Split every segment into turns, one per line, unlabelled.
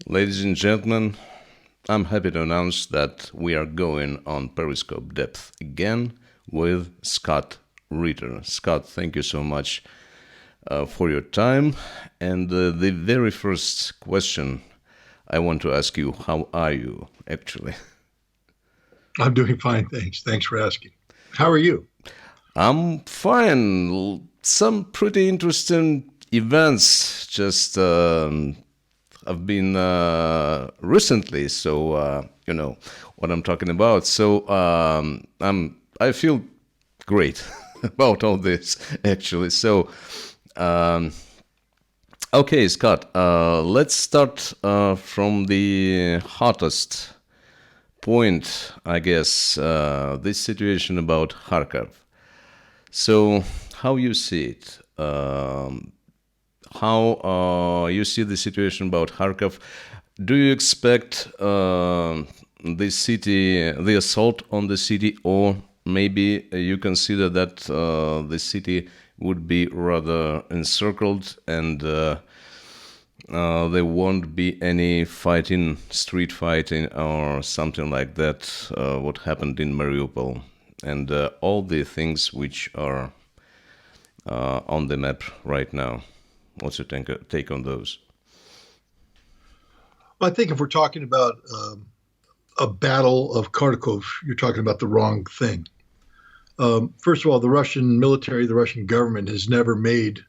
Ladies and gentlemen, I'm happy to announce that we are going on Periscope Depth again with Scott Ritter. Scott, thank you so much for your time. And the very first question I want to ask you, how are you actually?
I'm doing fine, thanks. Thanks for asking. How are you?
I'm fine. Some pretty interesting events just have been recently, so you know what I'm talking about. So I feel great about all this actually. So um, okay, Scott, let's start from the hottest point, I guess. This situation about Kharkiv. So, how you see it? How you see the situation about Kharkiv? Do you expect the city, the assault on the city, or maybe you consider that the city would be rather encircled and there won't be any fighting, street fighting, or something like that? What happened in Mariupol, and all the things which are on the map right now. What's your take on those?
Well, I think if we're talking about a battle of Kharkov, you're talking about the wrong thing. First of all, the Russian military, the Russian government has never made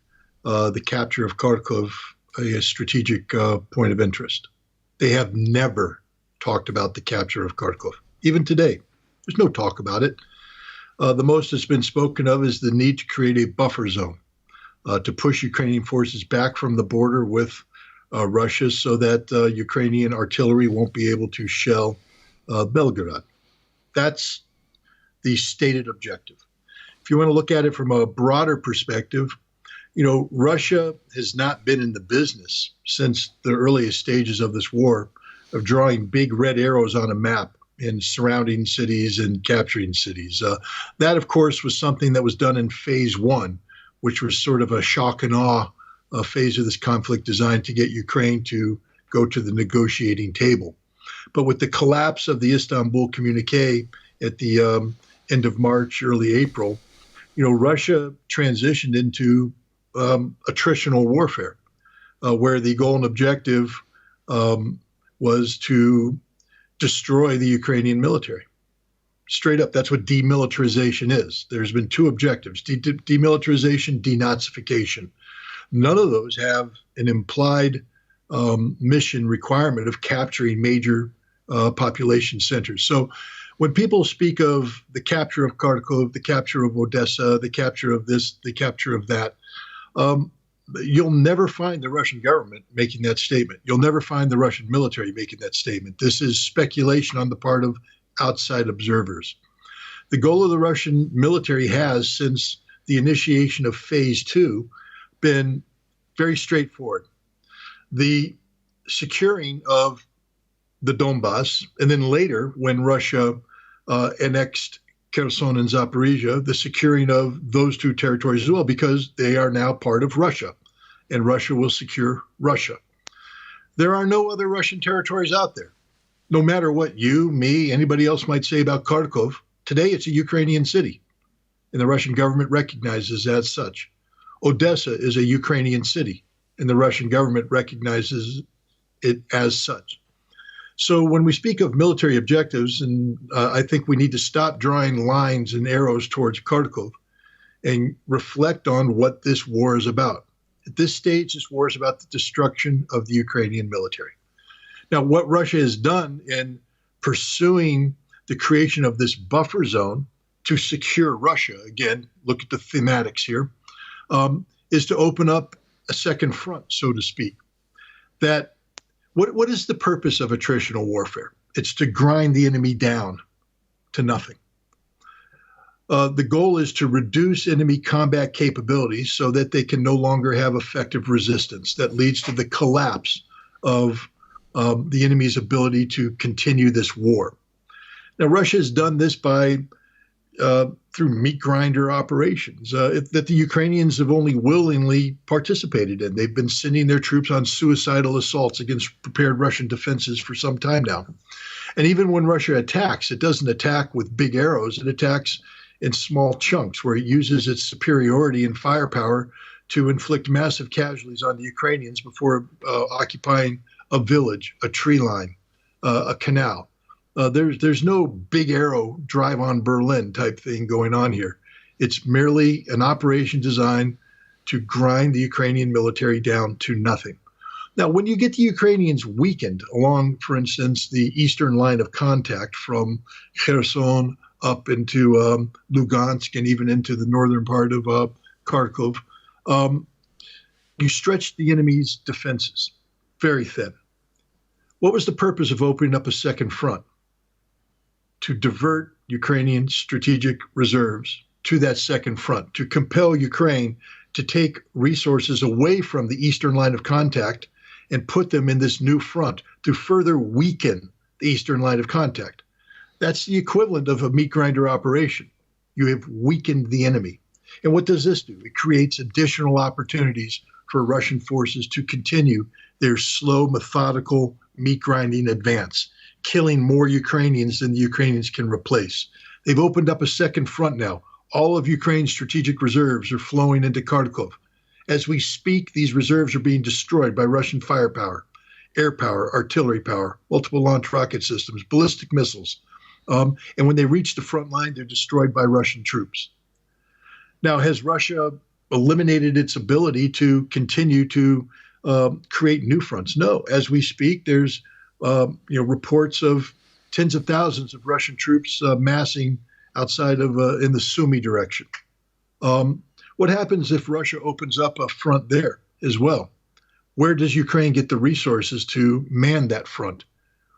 the capture of Kharkov a strategic point of interest. They have never talked about the capture of Kharkov. Even today, there's no talk about it. The most that's been spoken of is the need to create a buffer zone to push Ukrainian forces back from the border with Russia so that Ukrainian artillery won't be able to shell Belgorod. That's the stated objective. If you want to look at it from a broader perspective, you know, Russia has not been in the business since the earliest stages of this war of drawing big red arrows on a map in surrounding cities and capturing cities. That, of course, was something that was done in phase one, which was sort of a shock and awe phase of this conflict designed to get Ukraine to go to the negotiating table. But with the collapse of the Istanbul communique at the end of March, early April, you know, Russia transitioned into attritional warfare, where the goal and objective was to destroy the Ukrainian military. Straight up, that's what demilitarization is. There's been two objectives, demilitarization, denazification. None of those have an implied mission requirement of capturing major population centers. So when people speak of the capture of Kharkov, the capture of Odessa, the capture of this, the capture of that, you'll never find the Russian government making that statement. You'll never find the Russian military making that statement. This is speculation on the part of outside observers. The goal of the Russian military has, since the initiation of phase two, been very straightforward. The securing of the Donbass, and then later, when Russia annexed Kherson and Zaporizhia, the securing of those two territories as well, because they are now part of Russia, and Russia will secure Russia. There are no other Russian territories out there. No matter what you, me, anybody else might say about Kharkov, today it's a Ukrainian city, and the Russian government recognizes as such. Odessa is a Ukrainian city, and the Russian government recognizes it as such. So when we speak of military objectives, and I think we need to stop drawing lines and arrows towards Kharkov and reflect on what this war is about. At this stage, this war is about the destruction of the Ukrainian military. Now, what Russia has done in pursuing the creation of this buffer zone to secure Russia, again, look at the thematics here, is to open up a second front, so to speak. That what is the purpose of attritional warfare? It's to grind the enemy down to nothing. The goal is to reduce enemy combat capabilities so that they can no longer have effective resistance. That leads to the collapse of the enemy's ability to continue this war. Now, Russia has done this by through meat grinder operations that the Ukrainians have only willingly participated in. They've been sending their troops on suicidal assaults against prepared Russian defenses for some time now. And even when Russia attacks, it doesn't attack with big arrows. It attacks in small chunks where it uses its superiority and firepower to inflict massive casualties on the Ukrainians before occupying a village, a tree line, a canal. There's no big arrow drive on Berlin type thing going on here. It's merely an operation designed to grind the Ukrainian military down to nothing. Now, when you get the Ukrainians weakened along, for instance, the eastern line of contact from Kherson up into Lugansk and even into the northern part of Kharkiv, you stretch the enemy's defenses very thin. What was the purpose of opening up a second front? To divert Ukrainian strategic reserves to that second front, to compel Ukraine to take resources away from the eastern line of contact and put them in this new front to further weaken the eastern line of contact. That's the equivalent of a meat grinder operation. You have weakened the enemy. And what does this do? It creates additional opportunities for Russian forces to continue their slow, methodical meat grinding advance, killing more Ukrainians than the Ukrainians can replace. They've opened up a second front now. All of Ukraine's strategic reserves are flowing into Kharkiv. As we speak, these reserves are being destroyed by Russian firepower, air power, artillery power, multiple launch rocket systems, ballistic missiles. And when they reach the front line, they're destroyed by Russian troops. Now, has Russia eliminated its ability to continue to create new fronts? No. As we speak, there's reports of tens of thousands of Russian troops massing outside of in the Sumy direction. What happens if Russia opens up a front there as well? Where does Ukraine get the resources to man that front?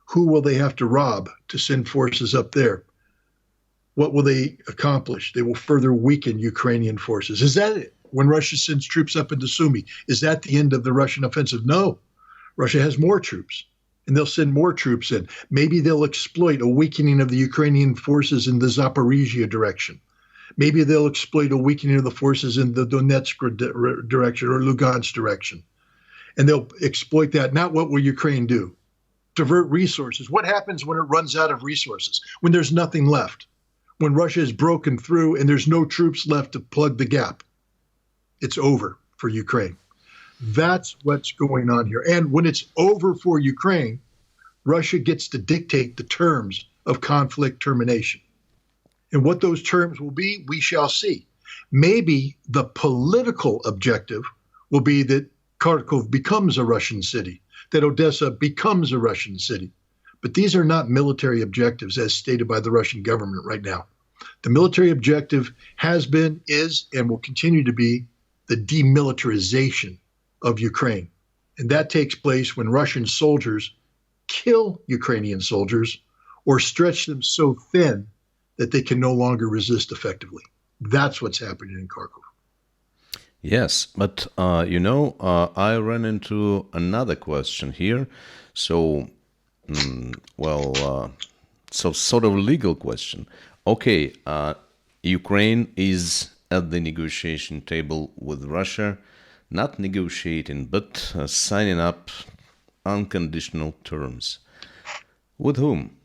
Who will they have to rob to send forces up there? What will they accomplish? They will further weaken Ukrainian forces. Is that it? When Russia sends troops up into Sumy, is that the end of the Russian offensive? No. Russia has more troops, and they'll send more troops in. Maybe they'll exploit a weakening of the Ukrainian forces in the Zaporizhia direction. Maybe they'll exploit a weakening of the forces in the Donetsk direction or Lugansk direction. And they'll exploit that. Now, what will Ukraine do? Divert resources. What happens when it runs out of resources? When there's nothing left? When Russia is broken through and there's no troops left to plug the gap? It's over for Ukraine. That's what's going on here. And when it's over for Ukraine, Russia gets to dictate the terms of conflict termination. And what those terms will be, we shall see. Maybe the political objective will be that Kharkiv becomes a Russian city, that Odessa becomes a Russian city. But these are not military objectives as stated by the Russian government right now. The military objective has been, is, and will continue to be the demilitarization of Ukraine. And that takes place when Russian soldiers kill Ukrainian soldiers or stretch them so thin that they can no longer resist effectively. That's what's happening in Kharkiv.
Yes, but I ran into another question here. So, so sort of legal question. Okay, Ukraine is at the negotiation table with Russia, not negotiating, but signing up unconditional terms. With whom?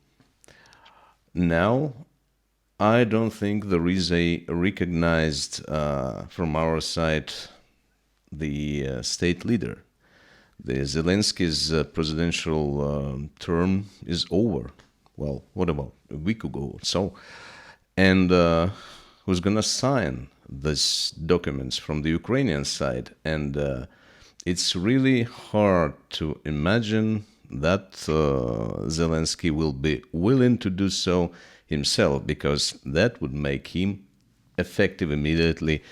Now, I don't think there is a recognized, from our side, the state leader. The Zelensky's presidential term is over. Well, what about a week ago or so? And who's going to sign these documents from the Ukrainian side? And it's really hard to imagine that Zelensky will be willing to do so himself, because that would make him effective immediately,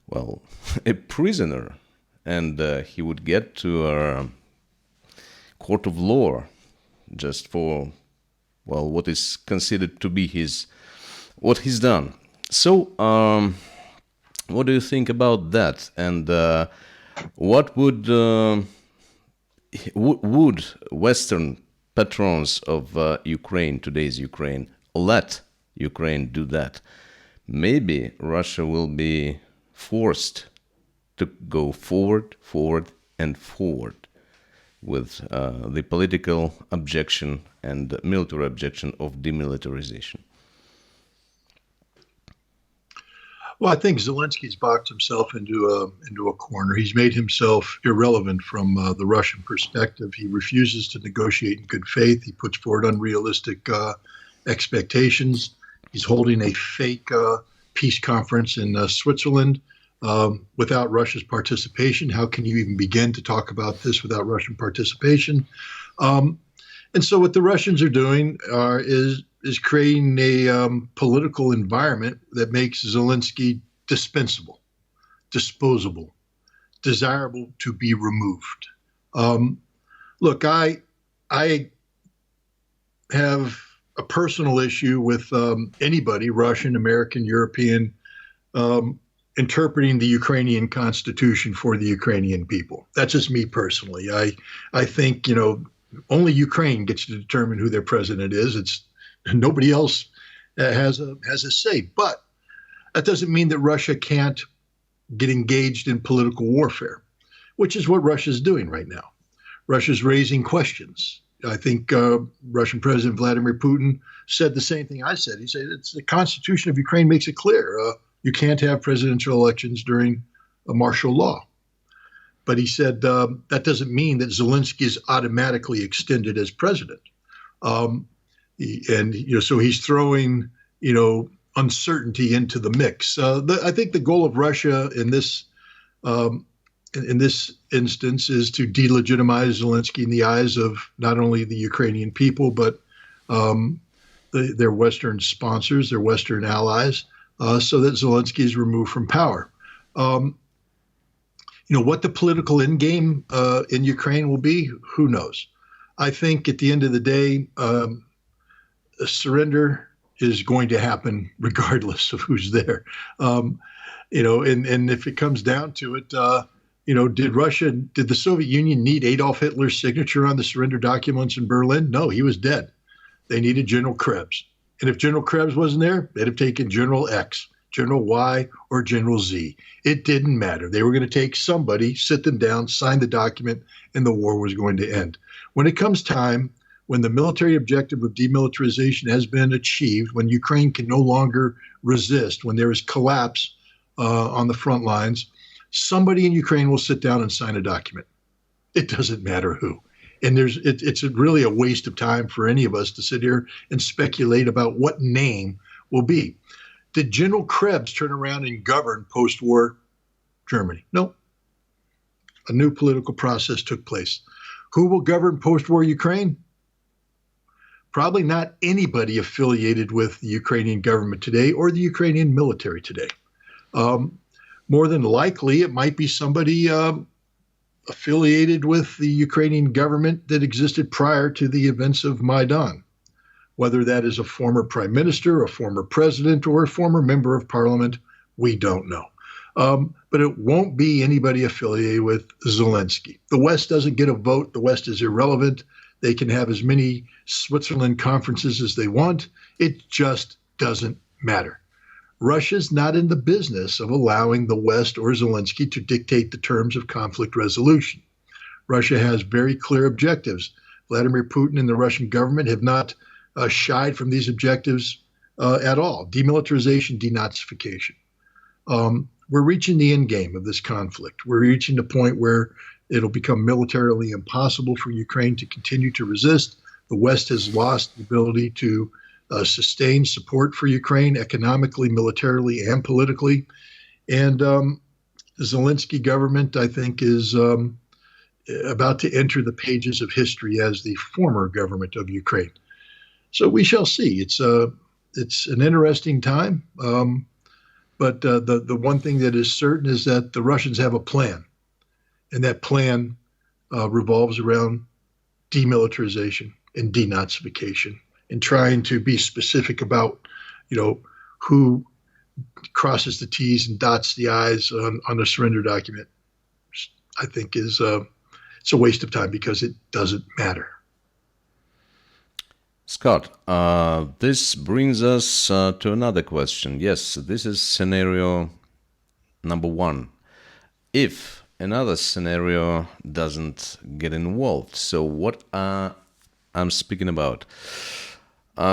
well, a prisoner, and he would get to a court of law just for, well, what is considered to be what he's done. So, what do you think about that? And what would Western patrons of Ukraine, today's Ukraine, let Ukraine do that? maybe Russia will be forced to go forward, and forward with the political objection and military objection of demilitarization.
Well, I think Zelensky's boxed himself into a corner. He's made himself irrelevant from the Russian perspective. He refuses to negotiate in good faith. He puts forward unrealistic expectations. He's holding a fake peace conference in Switzerland without Russia's participation. How can you even begin to talk about this without Russian participation? And so what the Russians are doing is creating a political environment that makes Zelensky dispensable, disposable, desirable to be removed. Look, I have a personal issue with anybody, Russian, American, European, interpreting the Ukrainian constitution for the Ukrainian people. That's just me personally. I think, only Ukraine gets to determine who their president is. It's nobody else has a say. But that doesn't mean that Russia can't get engaged in political warfare, which is what Russia's doing right now. Russia's raising questions. I think Russian President Vladimir Putin said the same thing I said. He said it's the Constitution of Ukraine makes it clear you can't have presidential elections during a martial law. But he said that doesn't mean that Zelensky is automatically extended as president. So he's throwing uncertainty into the mix. I think the goal of Russia in this instance is to delegitimize Zelensky in the eyes of not only the Ukrainian people but their Western sponsors, their Western allies, so that Zelensky is removed from power. What the political endgame in Ukraine will be, who knows? I think at the end of the day, a surrender is going to happen regardless of who's there. And if it comes down to it, did the Soviet Union need Adolf Hitler's signature on the surrender documents in Berlin? No, he was dead. They needed General Krebs. And if General Krebs wasn't there, they'd have taken General X, General Y, or General Z. It didn't matter. They were going to take somebody, sit them down, sign the document, and the war was going to end. When it comes time, when the military objective of demilitarization has been achieved, when Ukraine can no longer resist, when there is collapse on the front lines, somebody in Ukraine will sit down and sign a document. It doesn't matter who. And it's really a waste of time for any of us to sit here and speculate about what name will be. Did General Krebs turn around and govern post-war Germany? No. A new political process took place. Who will govern post-war Ukraine? Probably not anybody affiliated with the Ukrainian government today or the Ukrainian military today. More than likely, it might be somebody affiliated with the Ukrainian government that existed prior to the events of Maidan, whether that is a former prime minister, a former president, or a former member of parliament, we don't know. But it won't be anybody affiliated with Zelensky. The West doesn't get a vote. The West is irrelevant. They can have as many Switzerland conferences as they want. It just doesn't matter. Russia's not in the business of allowing the West or Zelensky to dictate the terms of conflict resolution. Russia has very clear objectives. Vladimir Putin and the Russian government have not shied from these objectives at all. Demilitarization, denazification. We're reaching the end game of this conflict. We're reaching the point where it'll become militarily impossible for Ukraine to continue to resist. The West has lost the ability to sustain support for Ukraine economically, militarily, and politically. And the Zelensky government, I think, is about to enter the pages of history as the former government of Ukraine. So we shall see. It's an interesting time. But the one thing that is certain is that the Russians have a plan. And that plan revolves around demilitarization and denazification and trying to be specific about, who crosses the T's and dots the I's on a surrender document. I think it's a waste of time because it doesn't matter.
Scott, this brings us to another question. Yes, this is scenario number one. If another scenario doesn't get involved, so what I'm speaking about?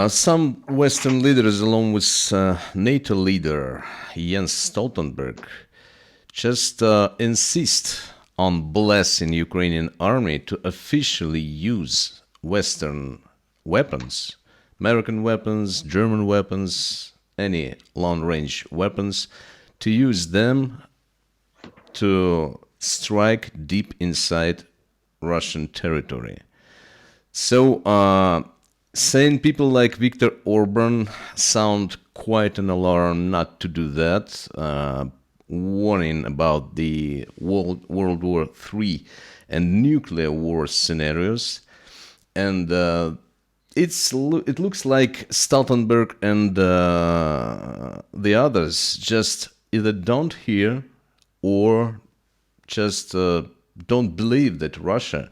Some Western leaders, along with NATO leader Jens Stoltenberg, just insist on blessing Ukrainian army to officially use Western weapons, American weapons, German weapons, any long-range weapons, to use them to strike deep inside Russian territory. So, saying people like Viktor Orban sound quite an alarm not to do that, warning about the World War III and nuclear war scenarios. And it looks like Stoltenberg and the others just either don't hear or just don't believe that Russia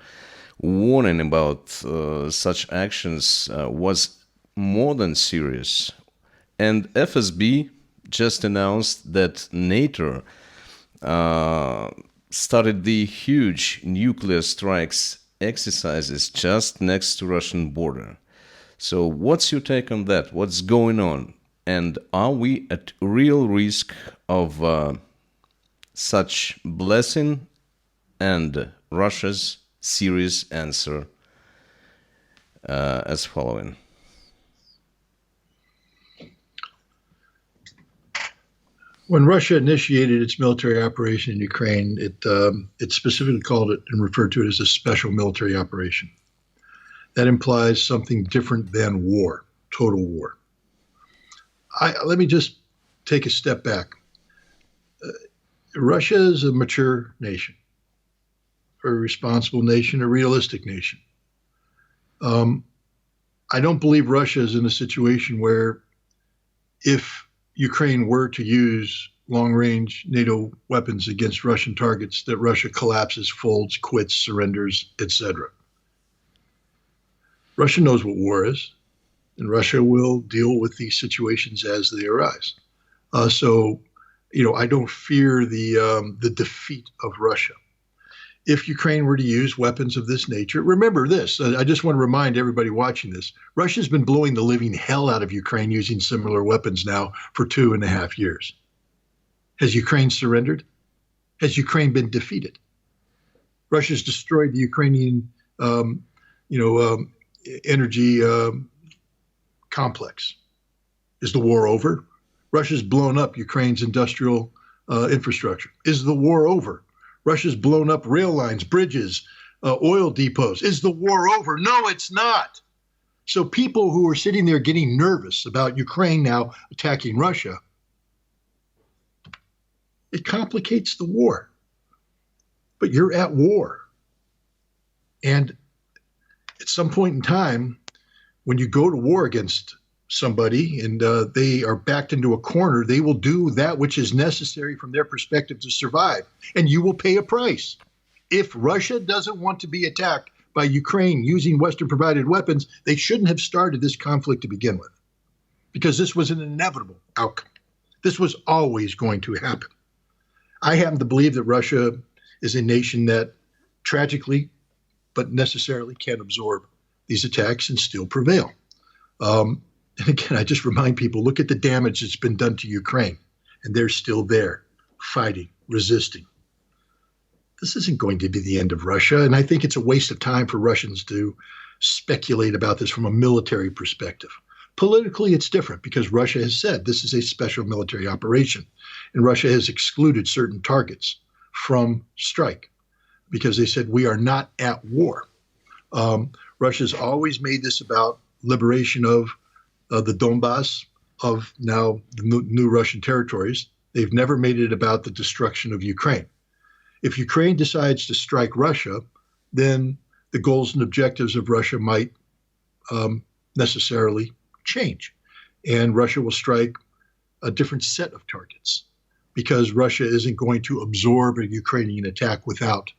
warning about such actions was more than serious. And FSB just announced that NATO started the huge nuclear strikes exercises just next to Russian border. So what's your take on that? What's going on? And are we at real risk of such blessing? And Russia's serious answer as following.
When Russia initiated its military operation in Ukraine, it specifically called it and referred to it as a special military operation. That implies something different than war, total war. Let me just take a step back. Russia is a mature nation, a responsible nation, a realistic nation. I don't believe Russia is in a situation where if Ukraine were to use long-range NATO weapons against Russian targets, that Russia collapses, folds, quits, surrenders, etc. Russia knows what war is, and Russia will deal with these situations as they arise. So, I don't fear the defeat of Russia. If Ukraine were to use weapons of this nature, remember this, I just want to remind everybody watching this, Russia's been blowing the living hell out of Ukraine using similar weapons now for 2.5 years. Has Ukraine surrendered? Has Ukraine been defeated? Russia's destroyed the Ukrainian, energy complex. Is the war over? Russia's blown up Ukraine's industrial infrastructure. Is the war over? Russia's blown up rail lines, bridges, oil depots. Is the war over? No, it's not. So people who are sitting there getting nervous about Ukraine now attacking Russia, it complicates the war. But you're at war. And at some point in time, when you go to war against somebody and they are backed into a corner, they will do that which is necessary from their perspective to survive. And you will pay a price. If Russia doesn't want to be attacked by Ukraine using Western-provided weapons, they shouldn't have started this conflict to begin with, because this was an inevitable outcome. This was always going to happen. I happen to believe that Russia is a nation that tragically, but necessarily can absorb these attacks and still prevail. And again, I just remind people, look at the damage that's been done to Ukraine, and they're still there, fighting, resisting. This isn't going to be the end of Russia, and I think it's a waste of time for Russians to speculate about this from a military perspective. Politically, it's different because Russia has said this is a special military operation, and Russia has excluded certain targets from strike because they said we are not at war. Russia's always made this about liberation of the Donbass, of now the new Russian territories. They've never made it about the destruction of Ukraine. If Ukraine decides to strike Russia, then the goals and objectives of Russia might necessarily change. And Russia will strike a different set of targets because Russia isn't going to absorb a Ukrainian attack without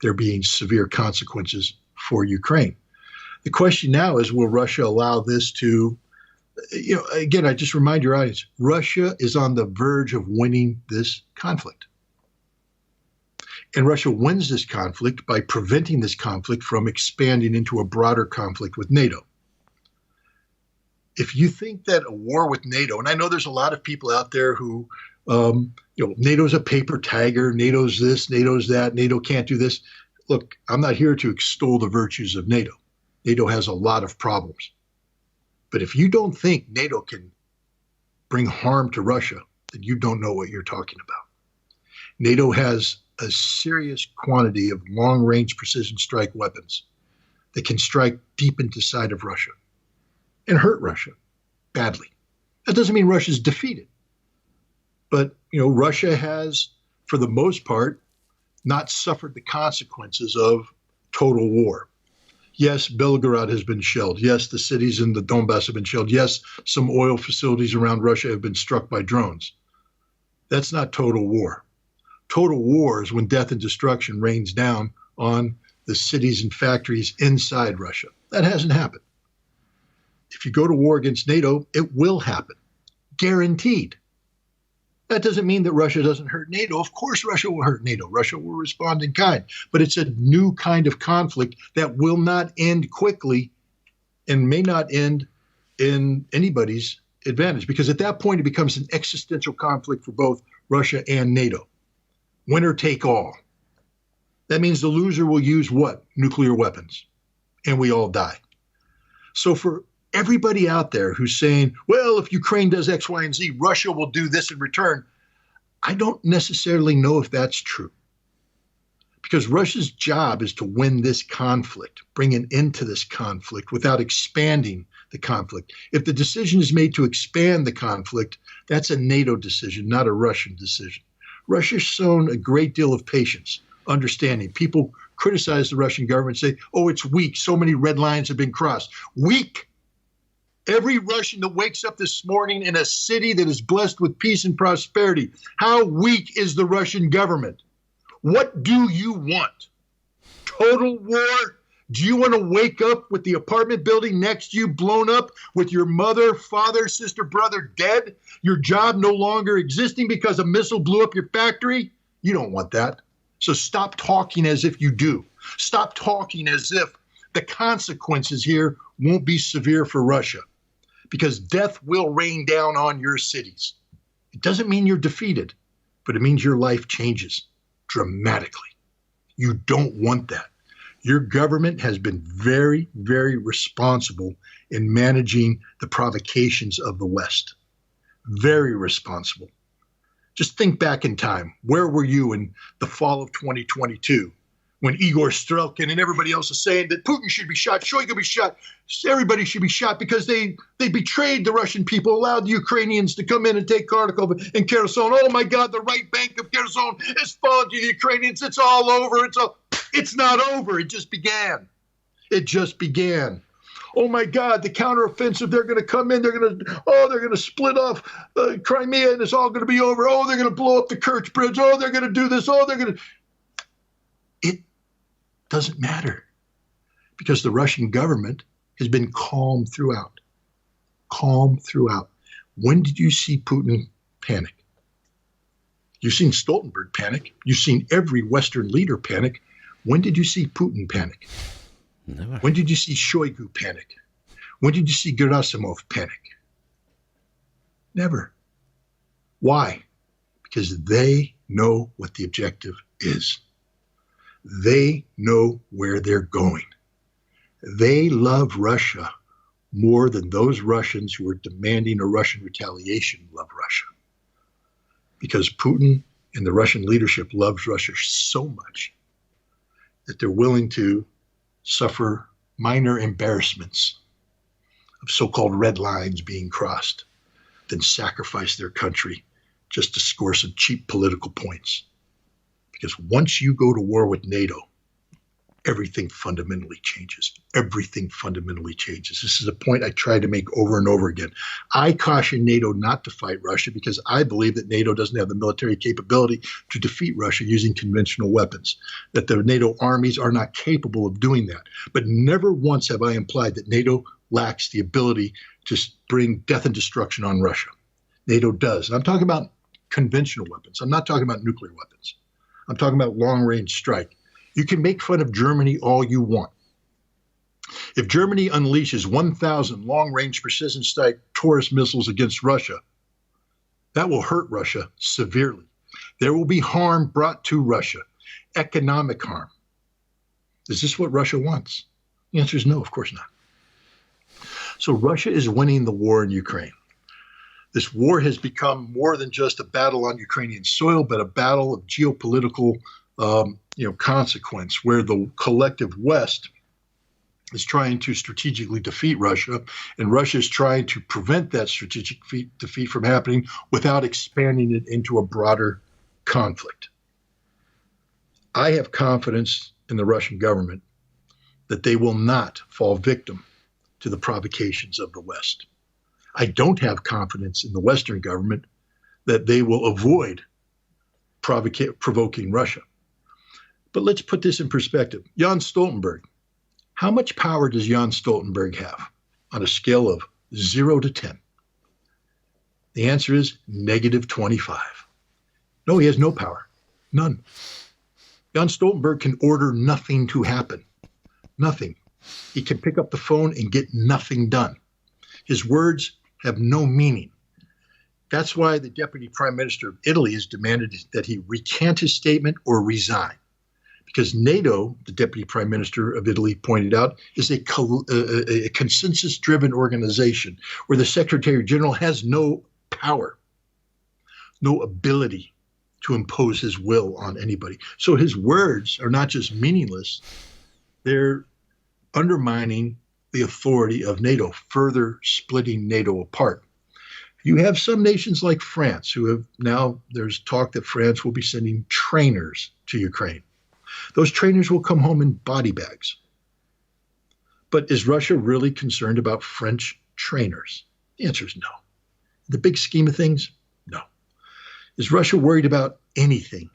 there being severe consequences for Ukraine. The question now is, will Russia allow this to, again, I just remind your audience, Russia is on the verge of winning this conflict. And Russia wins this conflict by preventing this conflict from expanding into a broader conflict with NATO. If you think that a war with NATO, and I know there's a lot of people out there who, NATO's a paper tiger, NATO's this, NATO's that, NATO can't do this. Look, I'm not here to extol the virtues of NATO. NATO has a lot of problems. But if you don't think NATO can bring harm to Russia, then you don't know what you're talking about. NATO has a serious quantity of long-range precision strike weapons that can strike deep into the side of Russia and hurt Russia badly. That doesn't mean Russia's defeated. But, Russia has, for the most part, not suffered the consequences of total war. Yes, Belgorod has been shelled. Yes, the cities in the Donbass have been shelled. Yes, some oil facilities around Russia have been struck by drones. That's not total war. Total war is when death and destruction rains down on the cities and factories inside Russia. That hasn't happened. If you go to war against NATO, it will happen. Guaranteed. That doesn't mean that Russia doesn't hurt NATO. Of course Russia will hurt NATO. Russia will respond in kind. But it's a new kind of conflict that will not end quickly and may not end in anybody's advantage. Because at that point, it becomes an existential conflict for both Russia and NATO. Winner take all. That means the loser will use what? Nuclear weapons. And we all die. So for everybody out there who's saying, well, if Ukraine does X, Y, and Z, Russia will do this in return, I don't necessarily know if that's true. Because Russia's job is to win this conflict, bring an end to this conflict without expanding the conflict. If the decision is made to expand the conflict, that's a NATO decision, not a Russian decision. Russia's shown a great deal of patience, understanding. People criticize the Russian government, say, oh, it's weak. So many red lines have been crossed. Weak. Every Russian that wakes up this morning in a city that is blessed with peace and prosperity, how weak is the Russian government? What do you want? Total war? Do you want to wake up with the apartment building next to you blown up, with your mother, father, sister, brother dead, your job no longer existing because a missile blew up your factory? You don't want that. So stop talking as if you do. Stop talking as if the consequences here won't be severe for Russia, because death will rain down on your cities. It doesn't mean you're defeated, but it means your life changes dramatically. You don't want that. Your government has been very, very responsible in managing the provocations of the West. Very responsible. Just think back in time. Where were you in the fall of 2022 when Igor Strelkin and everybody else is saying that Putin should be shot, Shoigu be shot, everybody should be shot because they betrayed the Russian people, allowed the Ukrainians to come in and take Kharkiv and Kherson. Oh my God, the right bank of Kherson has fallen to the Ukrainians. It's all over. It's not over. It just began. It just began. Oh my God, the counteroffensive, they're going to come in, they're going to split off Crimea and it's all going to be over. Oh, they're going to blow up the Kerch Bridge. Oh, they're going to do this. Oh, they're going to. It doesn't matter because the Russian government has been calm throughout. Calm throughout. When did you see Putin panic? You've seen Stoltenberg panic. You've seen every Western leader panic. When did you see Putin panic?
Never.
When did you see Shoigu panic? When did you see Gerasimov panic? Never. Why? Because they know what the objective is. They know where they're going. They love Russia more than those Russians who are demanding a Russian retaliation love Russia. Because Putin and the Russian leadership loves Russia so much that they're willing to suffer minor embarrassments of so-called red lines being crossed, then sacrifice their country just to score some cheap political points. Because once you go to war with NATO, everything fundamentally changes. Everything fundamentally changes. This is a point I try to make over and over again. I caution NATO not to fight Russia because I believe that NATO doesn't have the military capability to defeat Russia using conventional weapons, that the NATO armies are not capable of doing that. But never once have I implied that NATO lacks the ability to bring death and destruction on Russia. NATO does. And I'm talking about conventional weapons. I'm not talking about nuclear weapons. I'm talking about long-range strike. You can make fun of Germany all you want. If Germany unleashes 1,000 long-range precision strike Taurus missiles against Russia, that will hurt Russia severely. There will be harm brought to Russia, economic harm. Is this what Russia wants? The answer is no, of course not. So Russia is winning the war in Ukraine. This war has become more than just a battle on Ukrainian soil, but a battle of geopolitical consequence, where the collective West is trying to strategically defeat Russia, and Russia is trying to prevent that strategic defeat from happening without expanding it into a broader conflict. I have confidence in the Russian government that they will not fall victim to the provocations of the West. I don't have confidence in the Western government that they will avoid provoking Russia. But let's put this in perspective. Jan Stoltenberg, how much power does Jan Stoltenberg have on a scale of 0 to 10? The answer is -25. No, he has no power. None. Jan Stoltenberg can order nothing to happen. Nothing. He can pick up the phone and get nothing done. His words have no meaning. That's why the Deputy Prime Minister of Italy has demanded that he recant his statement or resign. Because NATO, the Deputy Prime Minister of Italy pointed out, is a consensus-driven organization where the Secretary General has no power, no ability to impose his will on anybody. So his words are not just meaningless, they're undermining the authority of NATO, further splitting NATO apart. You have some nations like France who have now, there's talk that France will be sending trainers to Ukraine. Those trainers will come home in body bags. But is Russia really concerned about French trainers? The answer is no. The big scheme of things, no. Is Russia worried about anything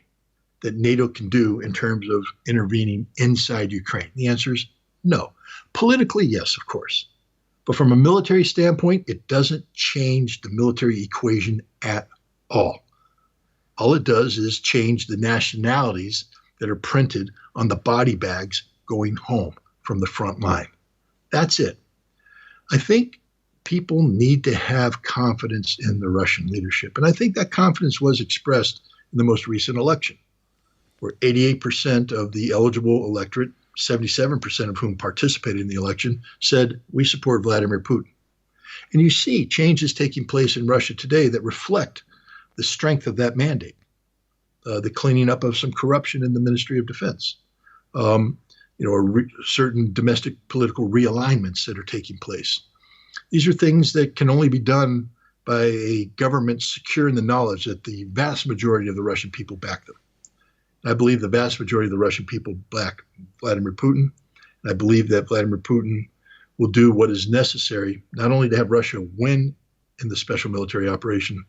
that NATO can do in terms of intervening inside Ukraine? The answer is no. Politically, yes, of course. But from a military standpoint, it doesn't change the military equation at all. All it does is change the nationalities that are printed on the body bags going home from the front line. That's it. I think people need to have confidence in the Russian leadership. And I think that confidence was expressed in the most recent election, where 88% of the eligible electorate, 77% of whom participated in the election, said, we support Vladimir Putin. And you see changes taking place in Russia today that reflect the strength of that mandate. The cleaning up of some corruption in the Ministry of Defense, certain domestic political realignments that are taking place. These are things that can only be done by a government secure in the knowledge that the vast majority of the Russian people back them. And I believe the vast majority of the Russian people back Vladimir Putin. And I believe that Vladimir Putin will do what is necessary, not only to have Russia win in the special military operation,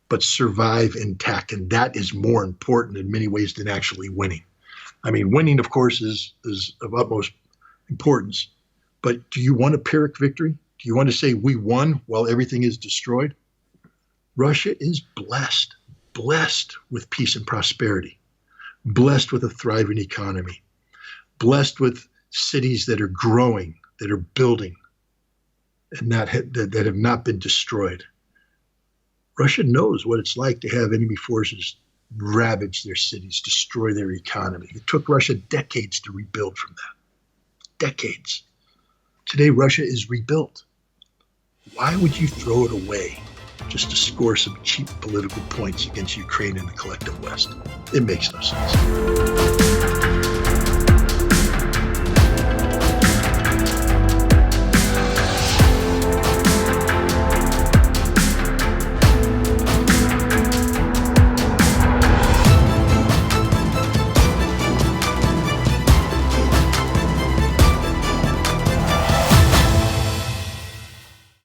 but survive intact. And that is more important in many ways than actually winning. I mean, winning, of course, is of utmost importance. But do you want a Pyrrhic victory? Do you want to say we won while everything is destroyed? Russia is blessed with peace and prosperity, blessed with a thriving economy, blessed with cities that are growing, that are building, and that have not been destroyed. Russia knows what it's like to have enemy forces ravage their cities, destroy their economy. It took Russia decades to rebuild from that. Decades. Today, Russia is rebuilt. Why would you throw it away just to score some cheap political points against Ukraine and the collective West? It makes no sense.